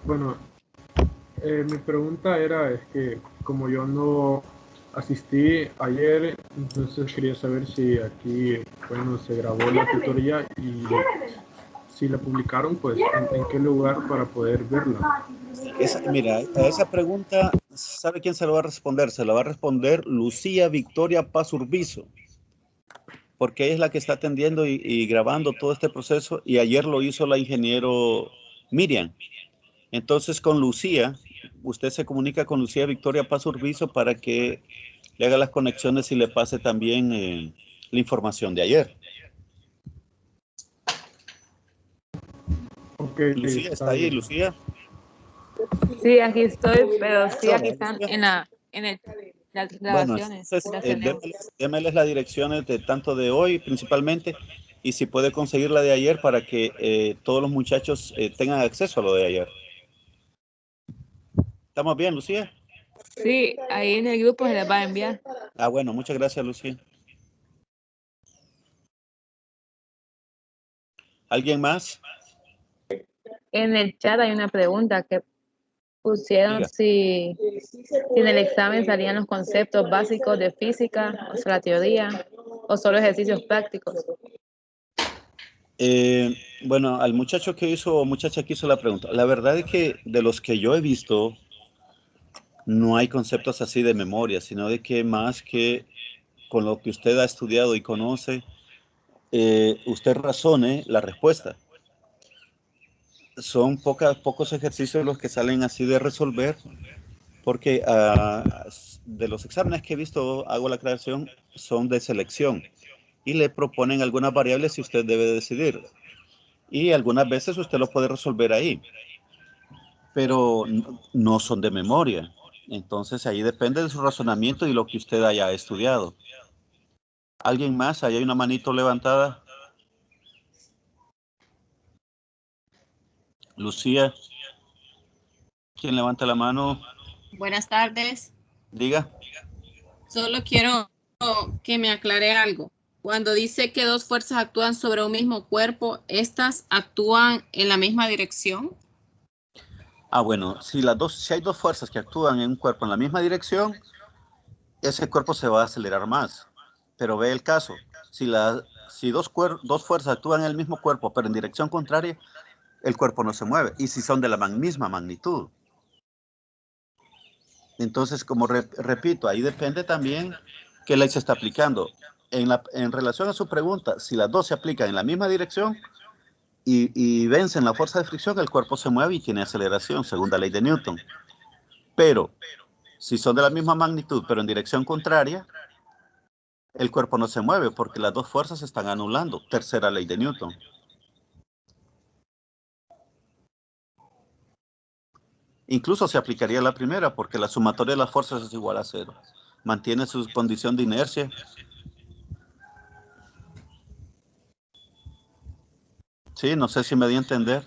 Speaker 5: Bueno, mi pregunta era, es que como yo no asistí ayer, entonces quería saber si aquí, bueno, se grabó la tutoría y si la publicaron, pues, en qué lugar para poder verla.
Speaker 1: Mira, a esa pregunta, ¿sabe quién se lo va a responder? Se lo va a responder Lucía Victoria Paz Urbizo, porque ella es la que está atendiendo y grabando todo este proceso, y ayer lo hizo la ingeniero Miriam. Entonces, con Lucía, usted se comunica con Lucía Victoria Paz Urbizo para que le haga las conexiones y le pase también la información de ayer.
Speaker 5: Okay,
Speaker 1: Lucía, ¿está ahí,
Speaker 5: bien.
Speaker 1: Lucía?
Speaker 2: sí, aquí estoy, pero sí,
Speaker 1: Bueno,
Speaker 2: aquí están
Speaker 1: Lucía.
Speaker 2: las
Speaker 1: Bueno,
Speaker 2: grabaciones.
Speaker 1: entonces
Speaker 2: Gracias.
Speaker 1: démeles las direcciones de tanto de hoy principalmente y si puede conseguir la de ayer para que todos los muchachos tengan acceso a lo de ayer. ¿Estamos bien, Lucía?
Speaker 2: Sí, ahí en el grupo se les va a enviar.
Speaker 1: Ah, bueno, muchas gracias, Lucía. ¿Alguien más?
Speaker 2: En el chat hay una pregunta que pusieron
Speaker 1: Diga.
Speaker 2: si en el examen salían los conceptos básicos de física, o sea, la teoría, o solo ejercicios prácticos.
Speaker 1: Bueno, al muchacho que hizo o muchacha que hizo la pregunta, la verdad es que de los que yo he visto, no hay conceptos así de memoria, sino de que más que con lo que usted ha estudiado y conoce, usted razone la respuesta. Son pocos ejercicios los que salen así de resolver, porque de los exámenes que he visto, hago la aclaración, son de selección y le proponen algunas variables y usted debe decidir. Y algunas veces usted lo puede resolver ahí, pero no son de memoria. Entonces ahí depende de su razonamiento y lo que usted haya estudiado. ¿Alguien más? Ahí hay una manito levantada. Lucía, ¿quién levanta la mano?
Speaker 3: Buenas tardes.
Speaker 1: Diga.
Speaker 3: Solo quiero que me aclare algo. Cuando dice que dos fuerzas actúan sobre un mismo cuerpo, ¿estas actúan en la misma dirección?
Speaker 1: Bueno, si hay dos fuerzas que actúan en un cuerpo en la misma dirección, ese cuerpo se va a acelerar más. Pero ve el caso, si dos fuerzas actúan en el mismo cuerpo, pero en dirección contraria, el cuerpo no se mueve. Y si son de la misma magnitud. Entonces, como repito, ahí depende también qué ley se está aplicando. En relación a su pregunta, si las dos se aplican en la misma dirección y vencen la fuerza de fricción, el cuerpo se mueve y tiene aceleración, según la ley de Newton. Pero, si son de la misma magnitud, pero en dirección contraria, el cuerpo no se mueve porque las dos fuerzas se están anulando. Tercera ley de Newton. Incluso se aplicaría la primera porque la sumatoria de las fuerzas es igual a cero. Mantiene su condición de inercia. Sí, no sé si me di a entender.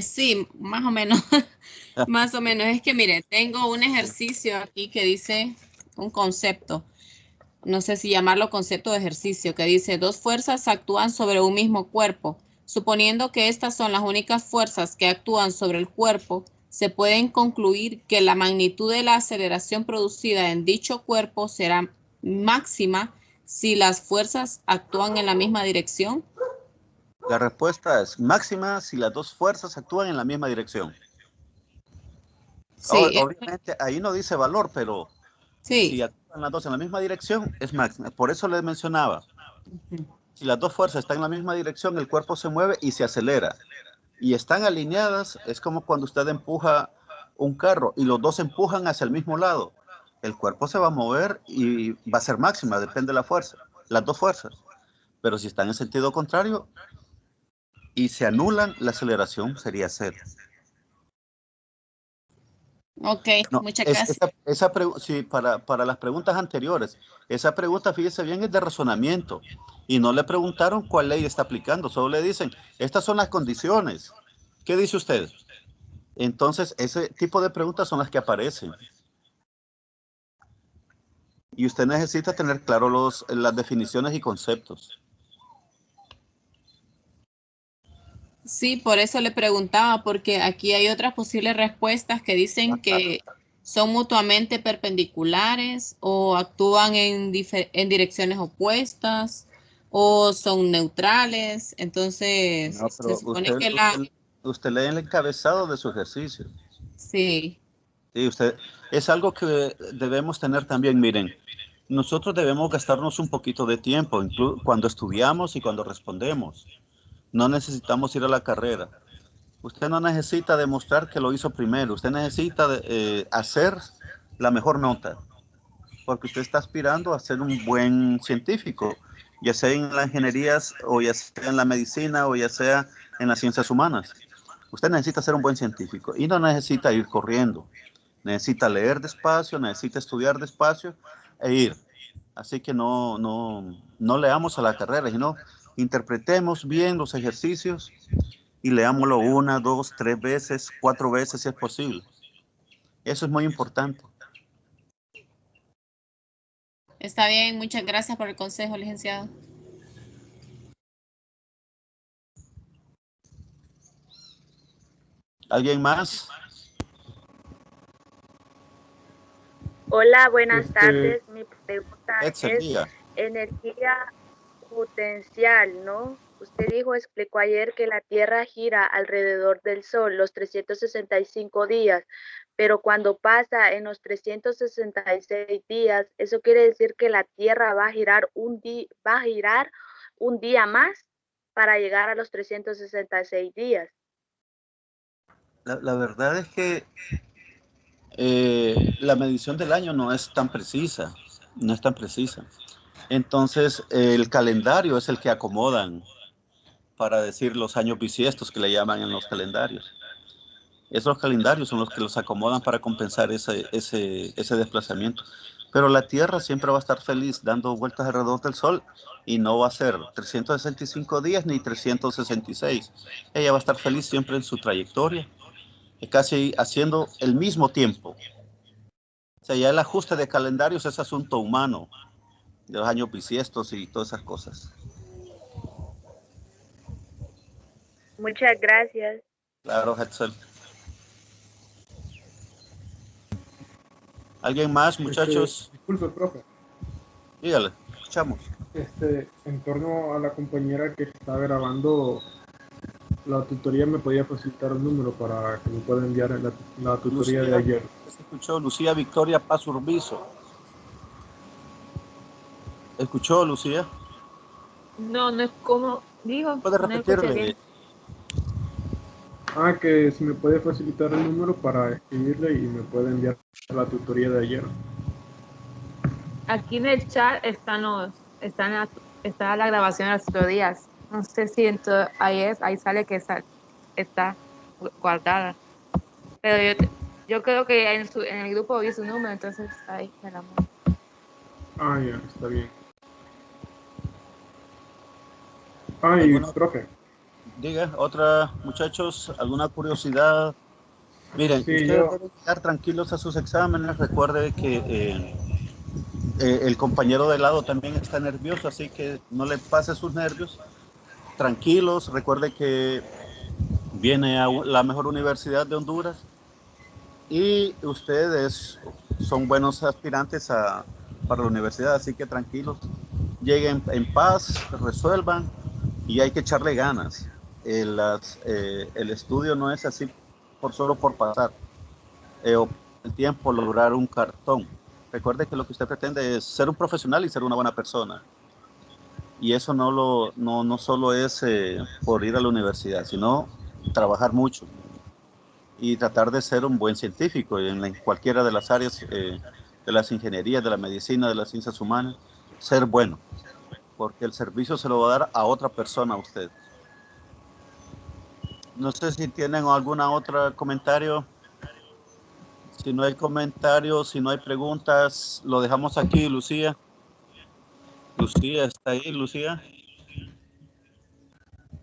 Speaker 3: Sí, más o menos. Más o menos. Es que mire, tengo un ejercicio aquí que dice un concepto. No sé si llamarlo concepto de ejercicio, que dice dos fuerzas actúan sobre un mismo cuerpo. Suponiendo que estas son las únicas fuerzas que actúan sobre el cuerpo, se pueden concluir que la magnitud de la aceleración producida en dicho cuerpo será máxima si las fuerzas actúan en la misma dirección.
Speaker 1: La respuesta es máxima si las dos fuerzas actúan en la misma dirección.
Speaker 3: Sí,
Speaker 1: Obviamente ahí no dice valor, pero si
Speaker 3: sí.
Speaker 1: actúan las dos en la misma dirección es máxima. Por eso les mencionaba, si las dos fuerzas están en la misma dirección, el cuerpo se mueve y se acelera. Y están alineadas, es como cuando usted empuja un carro y los dos empujan hacia el mismo lado. El cuerpo se va a mover y va a ser máxima, depende de la fuerza, las dos fuerzas. Pero si están en sentido contrario y se anulan, la aceleración sería cero.
Speaker 3: Ok,
Speaker 1: No,
Speaker 3: muchas gracias.
Speaker 1: sí, para las preguntas anteriores, esa pregunta, fíjese bien, es de razonamiento. Y no le preguntaron cuál ley está aplicando, solo le dicen, estas son las condiciones. ¿Qué dice usted? Entonces, ese tipo de preguntas son las que aparecen. Y usted necesita tener claro las definiciones y conceptos.
Speaker 3: Sí, por eso le preguntaba, porque aquí hay otras posibles respuestas que dicen que son mutuamente perpendiculares o actúan en direcciones opuestas o son neutrales. Entonces,
Speaker 1: No,
Speaker 3: se
Speaker 1: pero
Speaker 3: supone que la...
Speaker 1: usted lee el encabezado de su ejercicio.
Speaker 3: Sí,
Speaker 1: Sí, es algo que debemos tener también. Miren, nosotros debemos gastarnos un poquito de tiempo, cuando estudiamos y cuando respondemos. No necesitamos ir a la carrera. Usted no necesita demostrar que lo hizo primero. Usted necesita hacer la mejor nota, porque usted está aspirando a ser un buen científico, ya sea en las ingenierías o ya sea en la medicina o ya sea en las ciencias humanas. Usted necesita ser un buen científico y no necesita ir corriendo. Necesita leer despacio, necesita estudiar despacio e ir. Así que no leamos a la carrera, sino interpretemos bien los ejercicios y leámoslo una, dos, tres veces, cuatro veces si es posible. Eso es muy importante.
Speaker 3: está bien. Muchas gracias por el consejo, licenciado.
Speaker 1: ¿Alguien más?
Speaker 6: Hola, buenas tardes. Mi pregunta
Speaker 1: Edsel,
Speaker 6: es
Speaker 1: diga.
Speaker 6: energía potencial, ¿no? Usted explicó ayer que la Tierra gira alrededor del Sol los 365 días, pero cuando pasa en los 366 días, eso quiere decir que la Tierra va a girar un día más para llegar a los 366 días.
Speaker 1: La verdad es que la medición del año no es tan precisa, no es tan precisa. Entonces, el calendario es el que acomodan para decir los años bisiestos que le llaman en los calendarios. Esos calendarios son los que los acomodan para compensar ese desplazamiento. Pero la Tierra siempre va a estar feliz dando vueltas alrededor del Sol y no va a ser 365 días ni 366. Ella va a estar feliz siempre en su trayectoria casi haciendo el mismo tiempo. O sea, ya el ajuste de calendarios es asunto humano, de los años bisiestos y todas esas cosas.
Speaker 6: Muchas gracias.
Speaker 1: Claro, Hetzel. ¿Alguien más, muchachos?
Speaker 5: Disculpe, profe.
Speaker 1: Dígale, escuchamos.
Speaker 5: En torno a la compañera que está grabando la tutoría, ¿me podía facilitar un número para que me pueda enviar la tutoría de ayer?
Speaker 1: Se escuchó Lucía Victoria Paz Urbizo. ¿Escuchó, Lucía?
Speaker 2: No, no es como dijo.
Speaker 1: ¿Puede
Speaker 2: No escuché
Speaker 1: repetirle?
Speaker 2: bien.
Speaker 5: Que si me puede facilitar el número para escribirle y me puede enviar la tutoría de ayer.
Speaker 2: Aquí en el chat está la grabación de los otros días. No sé si ahí sale que está guardada. Pero yo creo que en el grupo vi su número, entonces ahí me la mando.
Speaker 5: Ya, está bien. Profe.
Speaker 1: Diga, otra, muchachos, ¿alguna curiosidad? Miren,
Speaker 5: Sí,
Speaker 1: ustedes deben estar tranquilos a sus exámenes. Recuerde que el compañero de lado también está nervioso, así que no le pase sus nervios. Tranquilos, recuerde que viene a la mejor universidad de Honduras y ustedes son buenos aspirantes para la universidad, así que tranquilos, lleguen en paz, resuelvan y hay que echarle ganas. El estudio no es así solo por pasar o el tiempo lograr un cartón. Recuerde que lo que usted pretende es ser un profesional y ser una buena persona. Y eso no solo es por ir a la universidad, sino trabajar mucho y tratar de ser un buen científico en cualquiera de las áreas de las ingenierías, de la medicina, de las ciencias humanas, ser bueno, porque el servicio se lo va a dar a otra persona a usted. No sé si tienen alguna otra comentario. Si no hay comentarios, si no hay preguntas, lo dejamos aquí, Lucía. Lucía, ¿está ahí, Lucía?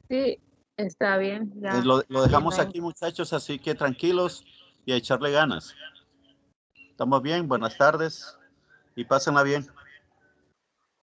Speaker 2: Sí, está bien. Ya.
Speaker 1: Lo dejamos aquí, muchachos, así que tranquilos y a echarle ganas. ¿Estamos bien? Buenas tardes y pásenla bien.